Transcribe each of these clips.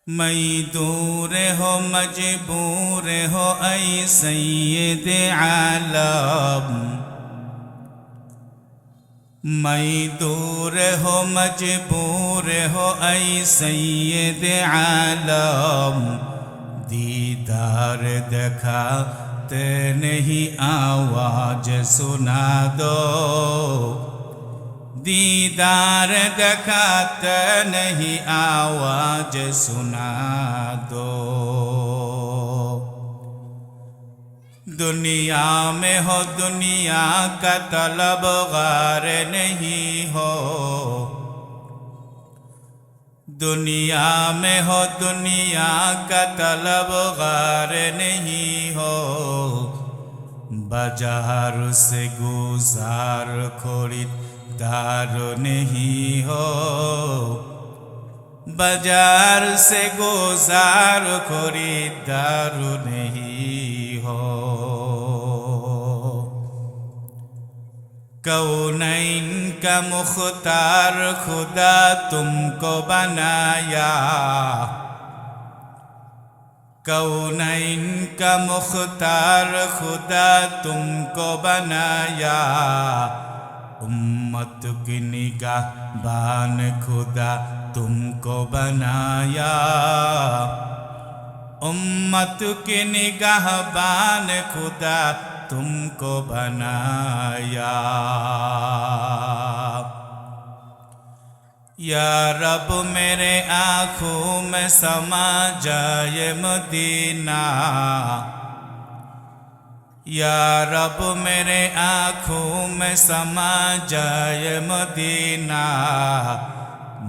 मजदूर हो मजबूर हो ऐ सैयद आलम। मजदूर हो मजबूर हो ऐ सैयद आलम। दीदार दिखाते नहीं आवाज सुना दो। दीदार दिखाते नहीं आवाज सुना दो। दुनिया में हो दुनिया का तलबगार नहीं हो। दुनिया में हो दुनिया का तलबगार नहीं हो। बाजार से गुजार खरीदार नहीं हो। बाजार से गुजार खरीदार नहीं हो। कौनैन का मुख्तार खुदा तुमको बनाया। कौनैन का मुख्तार खुदा तुमको बनाया। उम्मत की निगाहबान खुदा तुमको बनाया। उम्मत की निगाहबान खुदा तुमको बनाया। या रब मेरे आँखों में समा जाए मदीना। या रब मेरे आँखों में समा जाए मदीना।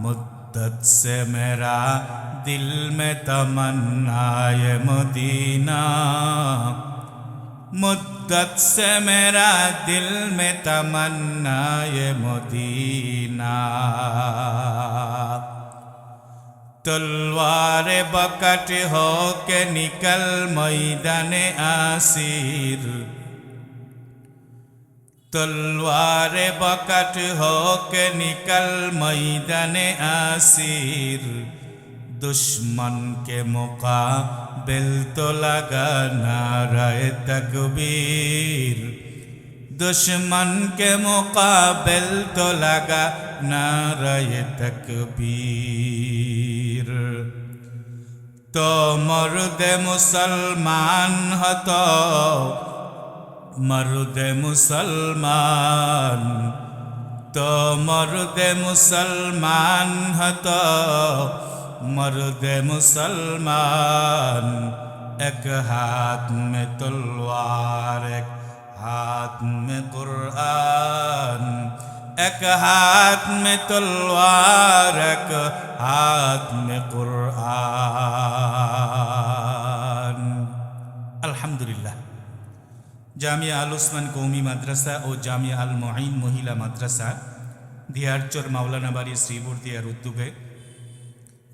मुद्दत से मेरा दिल में तमन्नाए मदीना। मुद्दत से मेरा दिल में तमन्नाए मदीना। तलवार बकट हो के निकल मैदान आसिर। तलवार बकट हो के निकल मैदान आसिर। दुश्मन के मुकाबिल तो लगा नारे तकबीर। दुश्मन के मुकाबिल तो लगा नारे तकबीर। तो मर्द मुसलमान हो तो मर्द मुसलमान। तो मर्द मुसलमान हो तो मर्द मुसलमान। एक हाथ में तलवार एक हाथ में कुरान। एक हाथ में तलवार एक हाथ में कुरान। अल्हम्दुलिल्लाह। জামিয়া আল উসমান কৌমি মাদ্রাসা ও জামিয়া আল মুঈন মহিলা মাদ্রাসা দিয়ারচর মাওলানা বাড়ি শ্রীবর্দিয়ার উদ্যোগে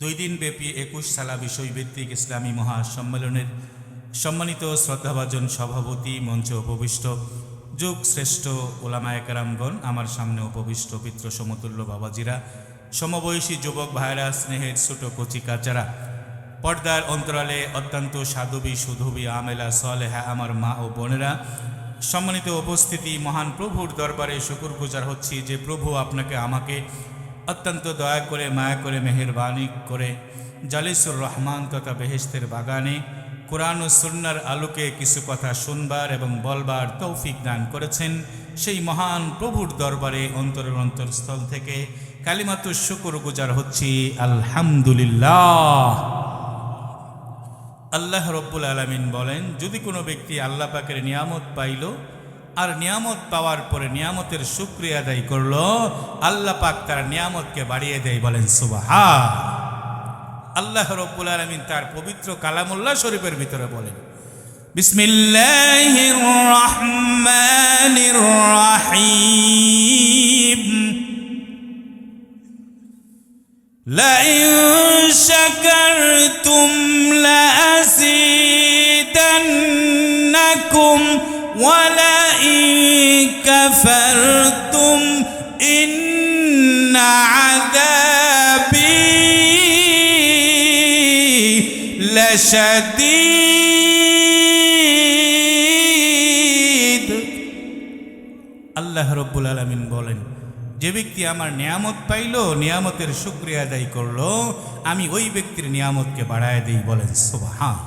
2 দিনব্যাপী 21 সালা বিষয়ভিত্তিক ইসলামী মহাসম্মেলনের সম্মানিত শ্রদ্ধাভাজন সভাপতি, মঞ্চে উপবিষ্ট যুগ শ্রেষ্ঠ ওলামায়ে কেরামগণ, আমার সামনে উপবিষ্ট পিতৃ সমতুল্য বাবাজিরা, সমবয়সী যুবক ভাইরা, স্নেহের ছোট কচি কাচারা, পর্দার অন্তরালে অত্যন্ত সাধবী সুধবী আমেলা সলেহা আমার মা ও বোনেরা, সম্মানিত উপস্থিতি, মহান প্রভুর দরবারে শুকরগুজার হচ্ছি যে প্রভু আপনাকে আমাকে অত্যন্ত দয়া করে মায়া করে মেহেরবানি করে জালিসুর রহমান তথা বেহেশতের বাগানে কোরআন ও সুন্নাহর আলোকে কিছু কথা শুনবার এবং বলবার তৌফিক দান করেছেন। সেই মহান প্রভুর দরবারে অন্তরের অন্তরস্থল থেকে কালিমাতুশ শুকরগুজার হচ্ছি আলহামদুলিল্লাহ। আল্লাহ রব্বুল আলামিন বলেন, যদি কোনো ব্যক্তি আল্লাহ পাকের নিয়ামত পাইল আর নিয়ামত পাওয়ার পরে নিয়ামতের শুকরিয়া আদায় করলো, আল্লাহ পাক তার নিয়ামতকে বাড়িয়ে দেয়। বলেন সুবহান। আল্লাহ রব্বুল আলামিন তার পবিত্র কালামুল্লাহ শরীফের ভিতরে বলেন, বিসমিল্লাহির রহমানির রহিম। لئن شكرتم لأزيدنكم ولئن كفرتم إن عذابي লাশাদীদ। আল্লাহ রাব্বুল আলামিন বলেন, যে ব্যক্তি আমার নিয়ামত পাইল, নিয়ামতের শুকরিয়া আদায় করলো, আমি ওই ব্যক্তির নিয়ামতকে বাড়ায় দিই। বলেন সুবহান।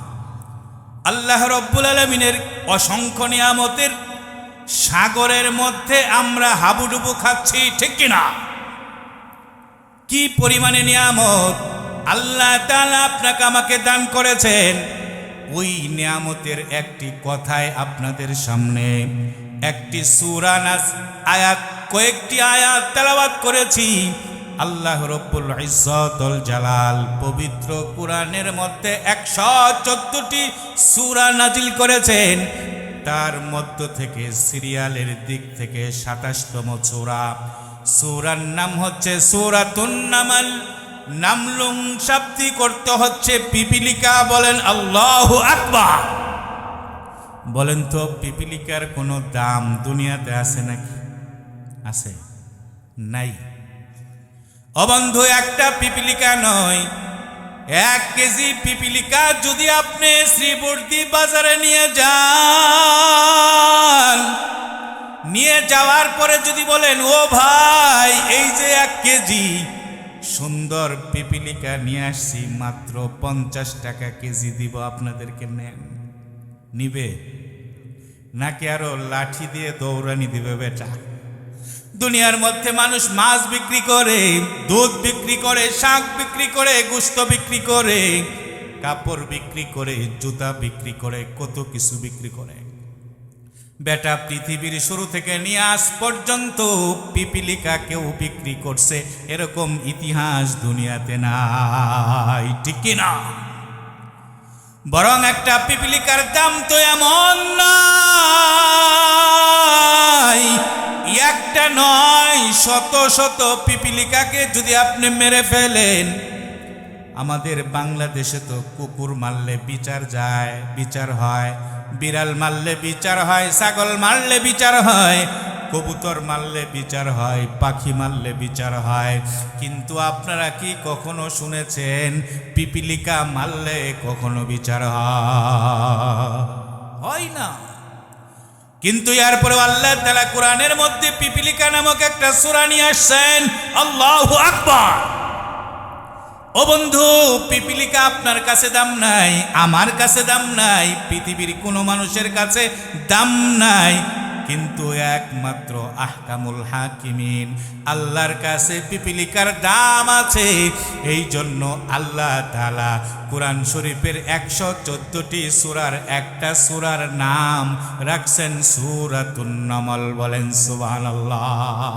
আল্লাহ রাব্বুল আলামিনের অসংখ্য নিয়ামতের সাগরের মধ্যে আমরা হাবুডুবু খাচ্ছি, ঠিক কিনা? কি পরিমাণে নিয়ামত আল্লাহ তাআলা আপনাকে আমাকে দান করেছেন। ওই নিয়ামতের একটি কথায় আপনাদের সামনে একটি সূরা আয়াত, কয়েকটি আয়াত তেলাওয়াত করেছি। আল্লাহ রব্বুল ইজ্জতুল জালাল পবিত্র কোরআনের মধ্যে 114টি সূরা নাজিল করেছেন। তার মধ্য থেকে সিরিয়ালের দিক থেকে 27তম সূরা। সূরার নাম হচ্ছে সূরাতুন নামল। নামলুং শাব্দিক অর্থ হচ্ছে পিপিলিকা। বলেন আল্লাহু আকবার। বলেন তো পিপিলিকার কোনো দাম দুনিয়াতে আছে নাকি? আছে? নাই। ও বন্ধু, একটা পিপিলিকা নয়, 1 কেজি পিপিলিকা যদি আপনি শ্রীবর্দী বাজারে নিয়ে যান, নিয়ে যাওয়ার পরে যদি বলেন, ও ভাই এই যে 1 কেজি সুন্দর পিপিলিকা নিয়ে আসছি, মাত্র 50 টাকা কেজি দিব, আপনাদেরকে নেন? নিবে নাকি আরো লাঠি দিয়ে দৌড়ানি দিবে? বেটা, দুনিয়ার মধ্যে মানুষ মাছ বিক্রি করে, দুধ বিক্রি করে, শাক বিক্রি করে, গোশত বিক্রি করে, কাপড় বিক্রি করে, জুতা বিক্রি করে, কত কিছু বিক্রি করে। বেটা, পৃথিবীর শুরু থেকে নিয়ে আজ পর্যন্ত পিপিলিকা কেউ বিক্রি করছে এরকম ইতিহাস দুনিয়াতে নাই, ঠিক কিনা? বরং একটা পিপিলিকার দাম তো এমন নয়, একটা নয়, শত শত পিপিলিকাকে যদি আপনি মেরে ফেলেন। আমাদের বাংলাদেশে তো কুকুর মারলে বিচার হয়, বিড়াল মারলে বিচার হয়, ছাগল মারলে বিচার হয়, কবুতর মারলে বিচার হয়, পাখি মারলে বিচার হয়। কিন্তু আপনারা কি কখনো শুনেছেন পিপিলিকা মারলে কখনো বিচার হয় না? কিন্তু এরপরে আল্লাহ তাআলা কোরআনের মধ্যে পিপিলিকা নামক একটা সূরা নিয়ে আসছেন। আল্লাহু আকবার। ও বন্ধু, পিপিলিকা আপনার কাছে দাম নাই, আমার কাছে দাম নাই, পৃথিবীর কোনো মানুষের কাছে দাম নাই, কিন্তু একমাত্র আহকামুল হাকিমিন আল্লাহর কাছে পিপিলিকার দাম আছে। এই জন্য আল্লাহ তাআলা কোরআন শরীফের 114টি সূরার একটা সূরার নাম রাখছেন সূরাতুন নামল। বলেন সুবহানাল্লাহ।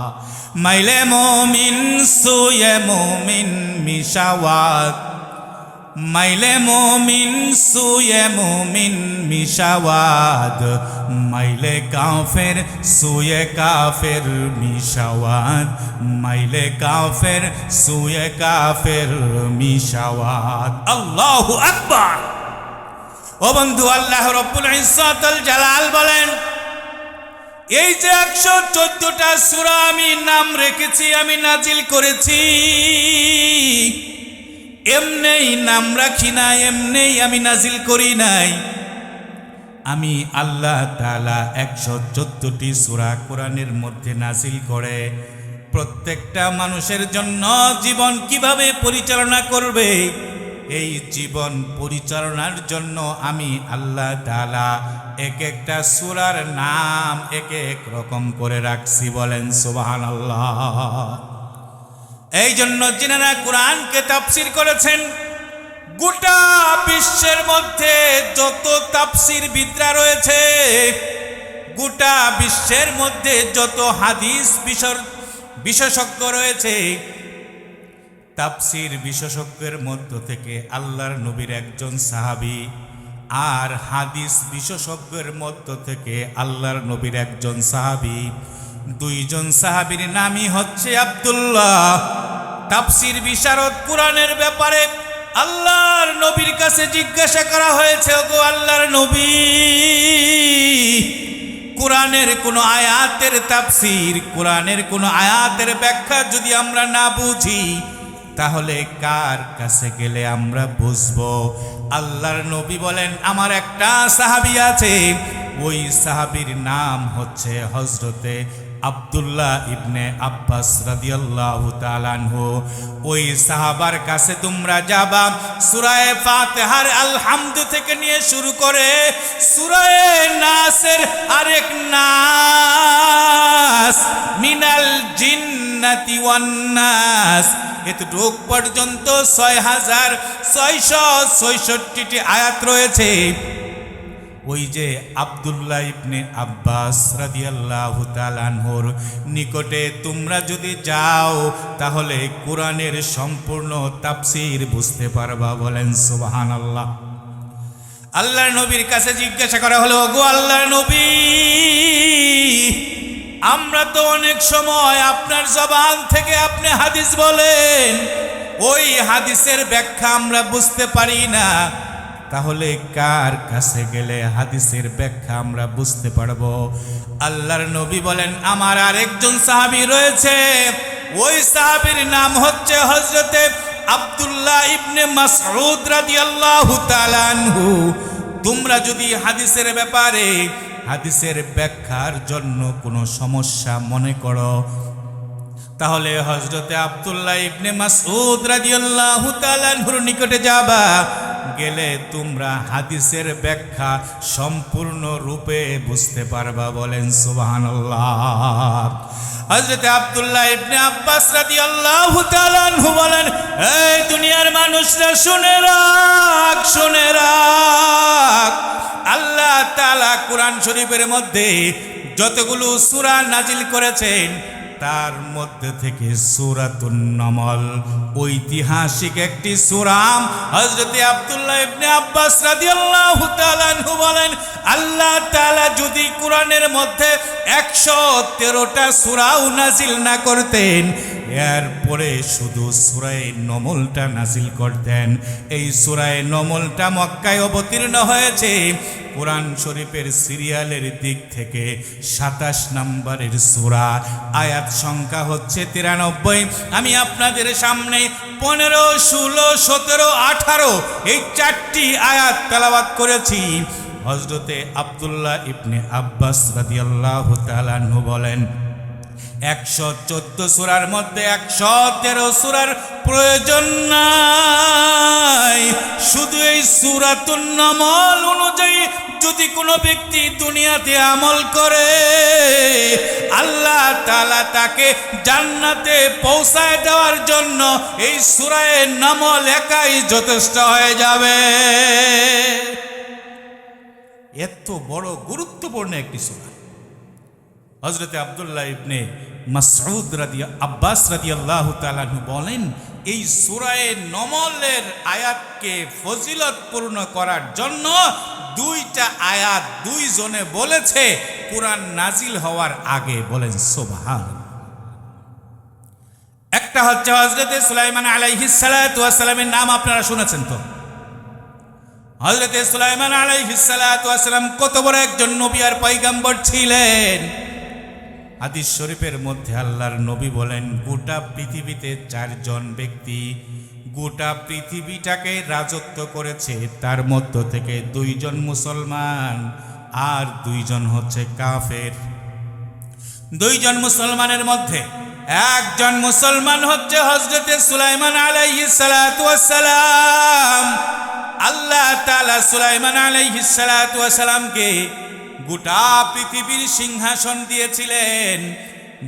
মাইলে মুমিন সুয়ে মুমিন মিশাওয়াত, মাইলে মুমিন সুয়ে মুমিন মিশাওয়াদ, মাইলে কাফের সুয়ে কাফের মিশাওয়াদ, মাইলে কাফের সুয়ে কাফের মিশাওয়াদ। আল্লাহু আকবার। ও বন্ধু, আল্লাহ রব্বুল ইজ্জতুল জালাল বলেন, এই যে 114টা সূরা আমি নাম রেখেছি, আমি নাজিল করেছি, এমনি নাম রাখি না, এমনি আমি নাজিল করি নাই। আমি আল্লাহ তাআলা 114টি সূরা কোরআনের মধ্যে নাজিল করে প্রত্যেকটা মানুষের জন্য জীবন কিভাবে পরিচালনা করবে, এই জীবন পরিচালনার জন্য আমি আল্লাহ তাআলা এক একটা সূরার নাম এক এক রকম করে রাখছি। বলেন সুবহানাল্লাহ। এই জন্য যিনারা কোরআনকে তাফসীর করেছেন, গোটা বিশ্বের মধ্যে যত তাফসীর বিদ্যা রয়েছে, গোটা বিশ্বের মধ্যে যত হাদিস বিশেষজ্ঞ রয়েছে, তাফসীর বিশেষজ্ঞের মধ্য থেকে আল্লাহর নবীর একজন সাহাবী, আর হাদিস বিশেষজ্ঞের মধ্য থেকে আল্লাহর নবীর একজন সাহাবী, দুইজন সাহাবীর নামই হচ্ছে আব্দুল্লাহ। তাফসীর বিশারদ কোরআনের ব্যাপারে আল্লাহর নবীর কাছে জিজ্ঞাসা করা হয়েছে, ওগো আল্লাহর নবী, কোরআনের কোন আয়াতের তাফসীর, কোরআনের কোন আয়াতের ব্যাখ্যা যদি আমরা না বুঝি, তাহলে কার কাছে গেলে আমরা বুঝবো? আল্লাহর নবী বলেন, আমার একটা সাহাবী আছে, ওই সাহাবীর নাম হচ্ছে হযরতে আব্দুল্লাহ ইবনে আব্বাস রাদিয়াল্লাহু তাআলা আনহু। ওই সাহাবার কাছে তোমরা যাবা, সূরা ফাতিহার আলহামদু থেকে নিয়ে শুরু করে সূরা নাসের আরেক নাস মিনাল জিন্নাতি ওয়ান নাস, এতটুক পর্যন্ত 6666টি আয়াত রয়েছে। ওই যে আব্দুল্লাহ ইবনে আব্বাস রাদিয়াল্লাহু তাআলা আনহুর নিকটে তোমরা যদি যাও, তাহলে কোরআনের সম্পূর্ণ তাফসীর বুঝতে পারবা। বলেন সুবহানাল্লাহ। আল্লাহর নবীর কাছে জিজ্ঞাসা করা হলো, গো আল্লাহর নবী, আমরা তো অনেক সময় আপনার জবান থেকে আপনি হাদিস বলেন, ওই হাদিসের ব্যাখ্যা আমরা বুঝতে পারি না, তাহলে কার কাছে গেলে হাদিসের ব্যাখ্যা আমরা বুঝতে পারবো? আল্লাহর নবী বলেন, আমার আরেকজন সাহাবী রয়েছে, ওই সাহাবীর নাম হচ্ছে হযরতে আব্দুল্লাহ ইবনে মাসউদ রাদিয়াল্লাহু তাআলা আনহু। তোমরা যদি হাদিসের ব্যাপারে, হাদিসের ব্যাখ্যার জন্য কোনো সমস্যা মনে করো, তাহলে হযরতে আব্দুল্লাহ ইবনে মাসউদ রাদিয়াল্লাহু তাআলা আনহুর নিকটে যাবা, গেলে তোমরা হাদিসের ব্যাখ্যা সম্পূর্ণ রূপে বুঝতে পারবা। বলেন সুবহানাল্লাহ। হযরতে আব্দুল্লাহ ইবনে আব্বাস রাদিয়াল্লাহু তাআলা আনহু বলেন, এই দুনিয়ার মানুষরা শুনে রাখ, শুনে রাখ, আল্লাহ তাআলা কোরআন শরীফের মধ্যে যতগুলো সূরা নাজিল করেছেন, তার মধ্যে থেকে সূরাতুন নামল ঐতিহাসিক একটি সূরা। হযরতে আব্দুল্লাহ ইবনে আব্বাস রাদিয়াল্লাহু তাআলা আনহু বলেন, আল্লাহ তাআলা যদি কোরআনের মধ্যে 113টা সূরাও নাজিল না করতেন, এরপরে শুধু সূরা নমলটা নাজিল করতেন। এই সূরা নমলটা মক্কায় অবতীর্ণ হয়েছে। কোরআন শরীফের সিরিয়ালের দিক থেকে 27 নম্বরের সূরা, আয়াত সংখ্যা হচ্ছে 93। আমি আপনাদের সামনে 15, 16, 17, 18 এই 4টি আয়াত তেলাওয়াত করেছি। হযরতে আব্দুল্লাহ ইবনে আব্বাস রাদিয়াল্লাহু তাআলা আনহু বলেন, 114 সূরার মধ্যে 113 সূরার প্রয়োজন নাই। শুধু এই সূরাতুন নামল অনুযায়ী যদি কোনো ব্যক্তি দুনিয়াতে আমল করে, আল্লাহ তাআলা তাকে জান্নাতে পৌঁছায় দেওয়ার জন্য এই সূরা নামল একাই যথেষ্ট হয়ে যাবে। এত বড় গুরুত্বপূর্ণ একটি সূরা। হযরতে আব্দুল্লাহ ইবনে মাসউদ আব্বাস রাদিয়াল্লাহু তাআলা আনহু বলেন, এই সূরা নমলের আয়াতকে ফজিলতপূর্ণ করার জন্য 2টা আয়াত 2 জনে বলেছে কোরআন নাজিল হওয়ার আগে। বলেন সুবহানাল্লাহ। একটা হচ্ছে হযরতে সুলাইমান আলাইহিস সালাতু ওয়াস সালামের নাম আপনারা শুনেছেন তো। হযরতে সুলাইমান আলাইহিস সালাতু ওয়াস সালাম কত বড় একজন নবী আর পয়গম্বর ছিলেন। হাদিস শরীফের মধ্যে আল্লাহর নবী বলেন, গোটা পৃথিবীতে 4 জন ব্যক্তি গোটা পৃথিবীটাকে রাজত্ব করেছে, তার মধ্য থেকে 2 জন মুসলমান আর 2 জন হচ্ছে কাফের। 2 জন মুসলমানের মধ্যে একজন মুসলমান হচ্ছে হযরতে সুলাইমান আলাইহিস সালাতু ওয়াস সালাম। আল্লাহ তাআলা সুলাইমান আলাইহিস সালাতু ওয়াস সালামকে গোটা পৃথিবীর সিংহাসন দিয়েছিলেন,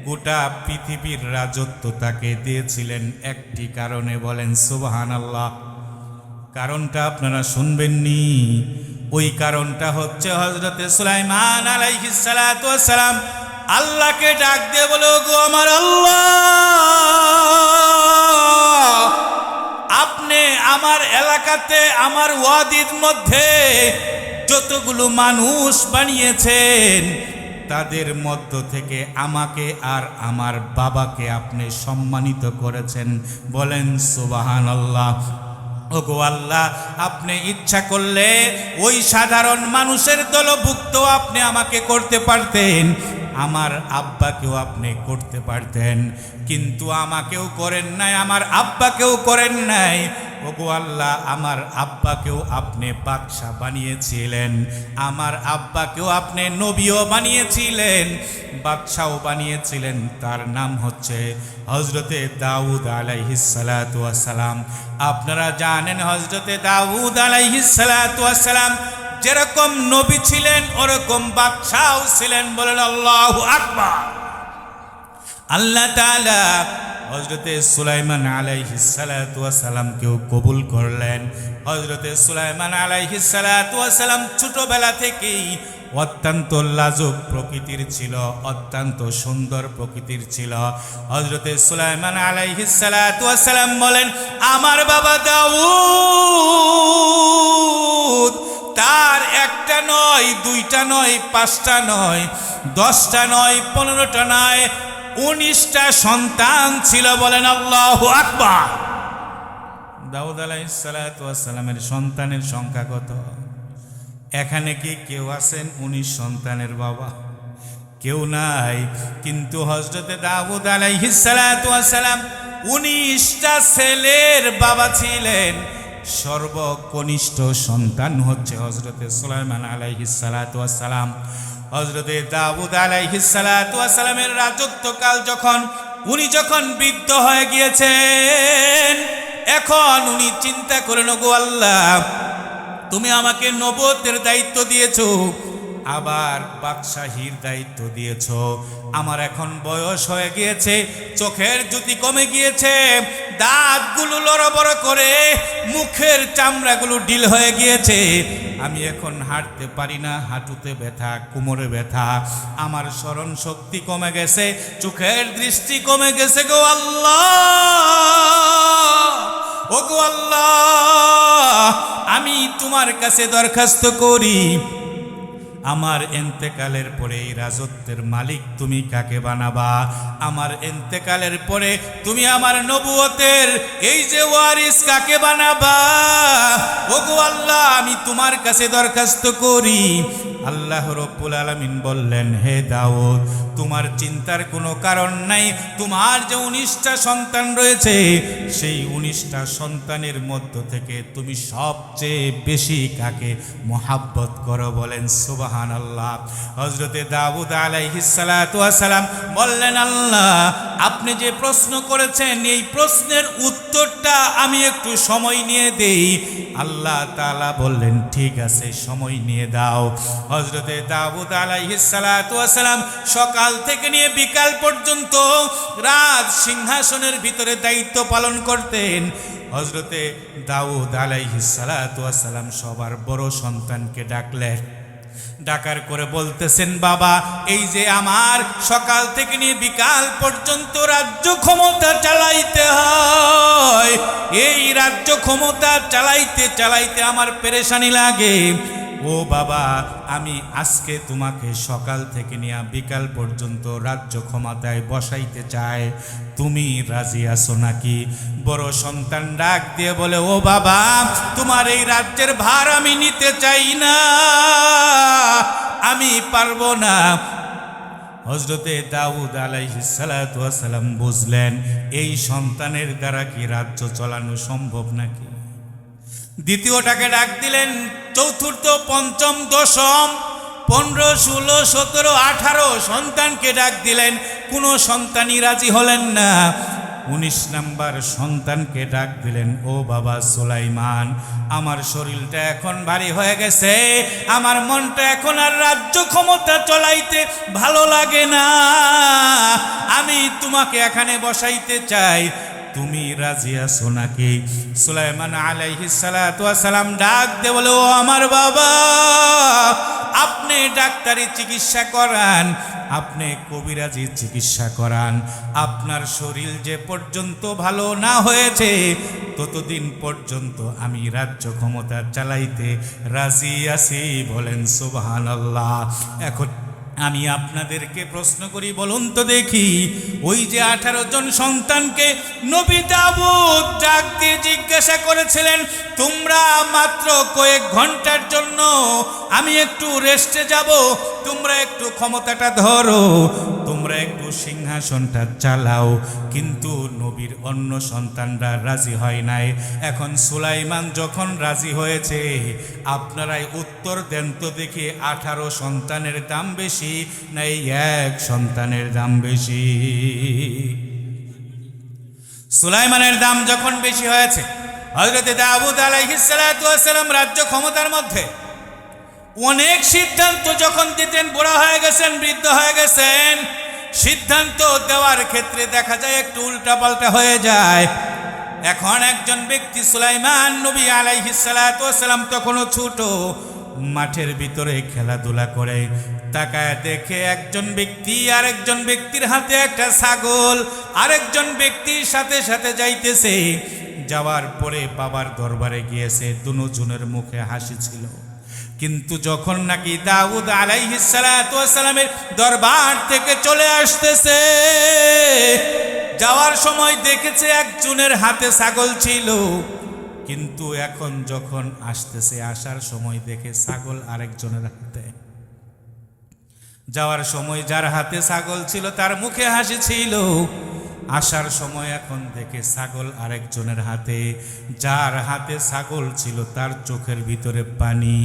গোটা পৃথিবীর রাজত্ব তাকে দিয়েছিলেন একটি কারণে। বলেন সুবহানাল্লাহ। কারণটা আপনারা শুনবেননি। ওই কারণটা হচ্ছে হযরতে সুলাইমান আলাইহিস সালাতু ওয়াস সালাম আল্লাহকে ডাক দিয়ে বলে, গো আমার আল্লাহ, আপনি আমার এলাকাতে আমার ওয়াদির মধ্যে যতগুলো মানুষ বানিয়েছেন, তাদের মধ্য থেকে আমাকে আর আমার বাবাকে আপনি সম্মানিত করেছেন। বলেন সুবহানাল্লাহ। ওগো আল্লাহ, আপনি ইচ্ছা করলে ওই সাধারণ মানুষের দলভুক্ত আপনি আমাকে করতে পারতেন, আমার আব্বাকেও আপনি করতে পারতেন, কিন্তু আমাকেও করেন নাই, আমার আব্বাকেও করেন নাই। ওগো আল্লাহ, আমার আব্বাকেও আপনি বাদশা বানিয়েছিলেন, আমার আব্বাকেও আপনি নবীও বানিয়েছিলেন, বাদশাও বানিয়েছিলেন। তার নাম হচ্ছে হযরতে দাউদ আলাইহিস সালাতু ওয়াস সালাম। আপনারা জানেন হযরতে দাউদ আলাইহিস সালাতু ওয়াস সালাম যেরকম নবী ছিলেন ওরকম বাদশাও ছিলেন। বলেন আল্লাহু আকবার। আল্লাহ তাআলা হযরতে সুলাইমান আলাইহিস সালাতু ওয়াস সালামকেও কবুল করলেন। হযরতে সুলাইমান আলাইহিস সালাতু ওয়াস সালাম ছোটবেলা থেকেই অত্যন্ত লাজুক প্রকৃতির ছিল, অত্যন্ত সুন্দর প্রকৃতির ছিল। হযরতে সুলাইমান আলাইহিস সালাতু ওয়াস সালাম বলেন, আমার বাবা দাউদ তার একটা নয়, দুইটা নয়, পাঁচটা নয়, 10টা নয়, 15টা নয়, 19টা সন্তান ছিল। বলেন আল্লাহু আকবার। দাউদ আলাইহিস সালাতু ওয়াস সালামের সন্তানের সংখ্যা কত? এখানে কি কেউ আছেন 19 সন্তানের বাবা? কেউ নাই। কিন্তু হযরতে দাউদ আলাইহিস সালাতু ওয়াস সালাম 19টা ছেলের বাবা ছিলেন। সর্বকনিষ্ঠ সন্তান হচ্ছে হযরতে সুলাইমান আলাইহিস সালাতু ওয়াস সালাম। হযরতে দাউদ আলাইহিস সালাতু ওয়াস সালামের রাজত্বকাল উনি যখন বৃদ্ধ হয়ে গিয়েছেন, এখন উনি চিন্তা করেন, ওগো আল্লাহ, তুমি আমাকে নবুয়তের দায়িত্ব দিয়েছো, আবার বাদশাহীর দায়িত্ব দিয়েছ। আমার এখন বয়স হয়ে গিয়েছে, চোখের জ্যোতি কমে গিয়েছে, দাঁতগুলো লড়বড় করে, মুখের চামড়াগুলো ঢিল হয়ে গিয়েছে, আমি এখন হাঁটতে পারি না, হাঁটুতে ব্যথা, কোমরে ব্যথা, আমার স্মরণ শক্তি কমে গেছে, চোখের দৃষ্টি কমে গেছে। গো আল্লাহ, ও গো আল্লাহ, আমি তোমার কাছে দরখাস্ত করি, আমার এন্তেকালের পরে এই রাজত্বের মালিক তুমি কাকে বানাবা? আমার এন্তেকালের পরে তুমি আমার নবুয়তের এই যে ওয়ারিস কাকে বানাবা? ওগো আল্লাহ, আমি তোমার কাছে দরখাস্ত করি। আল্লাহ রব্বুল আলামিন বললেন, হে দাউদ, তোমার চিন্তার কোনো কারণ নাই। তোমার যে 19টা সন্তান রয়েছে, সেই 19টা সন্তানের মধ্য থেকে তুমি সবচেয়ে বেশি কাকে মহাব্বত করো? বলেন সুবহানাল্লাহ। হযরতে দাউদ আলাইহিস সালাতু ওয়াস সালাম বললেন, আল্লাহ, আপনি যে প্রশ্ন করেছেন এই প্রশ্নের উত্তরটা আমি একটু সময় নিয়ে দেই। আল্লাহ তাআলা বললেন, ঠিক আছে, সময় নিয়ে দাও। হযরতে দাউদ আলাইহিস সালাতু ওয়াস সালাম সকাল থেকে নিয়ে বিকাল পর্যন্ত রাজ সিংহাসনের ভিতরে দায়িত্ব পালন করতেন। হযরতে দাউদ আলাইহিস সালাতু ওয়াস সালাম সবার বড় সন্তানকে ডাকলেন, ডাকার করে বলতেছেন, বাবা, এই যে আমার সকাল থেকে নিয়ে বিকাল পর্যন্ত রাজ্য ক্ষমতা চালাইতে হয়, এই রাজ্য ক্ষমতা চালাইতে চালাইতে আমার পেরেশানি লাগে। ও বাবা, আমি আজকে তোমাকে সকাল থেকে নিয়ে বিকাল পর্যন্ত রাজ্য ক্ষমতায় বসাইতে চাই, তুমি রাজি আছো নাকি? বড় সন্তান ডাক দিয়ে বলে, ও বাবা, তোমার এই রাজ্যের ভার আমি নিতে চাই না, আমি পারবো না। হযরতে দাউদ আলাইহিস সালাতু ওয়াস সালাম বুঝলেন, এই সন্তানের দ্বারা কি রাজ্য চালানো সম্ভব নাকি? দ্বিতীয়টাকে ডাক দিলেন, চতুর্থ, পঞ্চম, দশম, 15, 16, 17, 18 সন্তানকে ডাক দিলেন, কোনো সন্তানই রাজি হলেন না। 19 নাম্বার সন্তানকে ডাক দিলেন, ও বাবা সুলাইমান, আমার শরীরটা এখন ভারী হয়ে গেছে, আমার মনটা এখন আর রাজ্য ক্ষমতা চলাইতে ভালো লাগে না, আমি তোমাকে এখানে বসাইতে চাই, তুমি রাজি আছো নাকি? সুলাইমান আলাইহিস সালাতু ওয়াস সালাম ডাক দে বলে, ও আমার বাবা, আপনি ডাক্তারি চিকিৎসা করান, আপনি কবিরাজি চিকিৎসা করান, আপনার শরীর যে পর্যন্ত ভালো না হয়েছে ততদিন পর্যন্ত আমি রাজ্য ক্ষমতা চালাইতে রাজি আছি। বলেন সুবহানাল্লাহ। এখন আমি আপনাদেরকে প্রশ্ন করি, বলুন তো দেখি, ওই যে 18 জন সন্তানকে নবী দাউদ ডাক দিয়ে জিজ্ঞাসা করেছিলেন, তোমরা মাত্র কয়েক ঘন্টার জন্য আমি একটু রেস্টে যাব, তোমরা একটু ক্ষমতাটা ধরো, তোমরা একটু সিংহাসনটা চালাও, কিন্তু নবীর অন্য সন্তানরা রাজি হয় নাই। এখন সুলাইমান যখন রাজি হয়েছে, আপনারাই উত্তর দেন তো দেখি, 18 সন্তানের দাম বেশি না এই এক সন্তানের দাম বেশি? সুলাইমানের দাম যখন বেশি হয়েছে, হযরত দাউদ আলাইহিস সালাতু ওয়াস সালাম রাজ্য ক্ষমতার মধ্যে অনেক সিদ্ধান্ত যখন দিতেন, বুড়া হয়ে গেছেন, বৃদ্ধ হয়ে গেছেন, সিদ্ধান্ত দেওয়ার ক্ষেত্রে দেখা যায় একটু উল্টাপাল্টা হয়ে যায়। এখন একজন ব্যক্তি, সুলাইমান নবী আলাইহিস সালাতু ওয়াস সালাম তখনও ছোট, মাঠের ভিতরে খেলাধুলা করে, তাকায় দেখে একজন ব্যক্তি আরেকজন ব্যক্তির হাতে একটা ছাগল, আরেকজন ব্যক্তির সাথে সাথে যাইতেছে। যাওয়ার পরে বাবার দরবারে গিয়েছে, দুজনের মুখে হাসি ছিল। কিন্তু যখন নাকি দাউদ আলাইহিস সালাতু ওয়াস সালামের দরবার থেকে চলে আসতেছে, যাওয়ার সময় দেখেছে একজনের হাতে ছাগল ছিল, কিন্তু এখন যখন আসতেছে, আসার সময় দেখে ছাগল আরেকজনের হাতে। যাওয়ার সময় যার হাতে ছাগল ছিল তার মুখে হাসি ছিল, আসার সময় এখন দেখে ছাগল আরেকজনের হাতে, যার হাতে ছাগল ছিল তার চোখের ভিতরে পানি।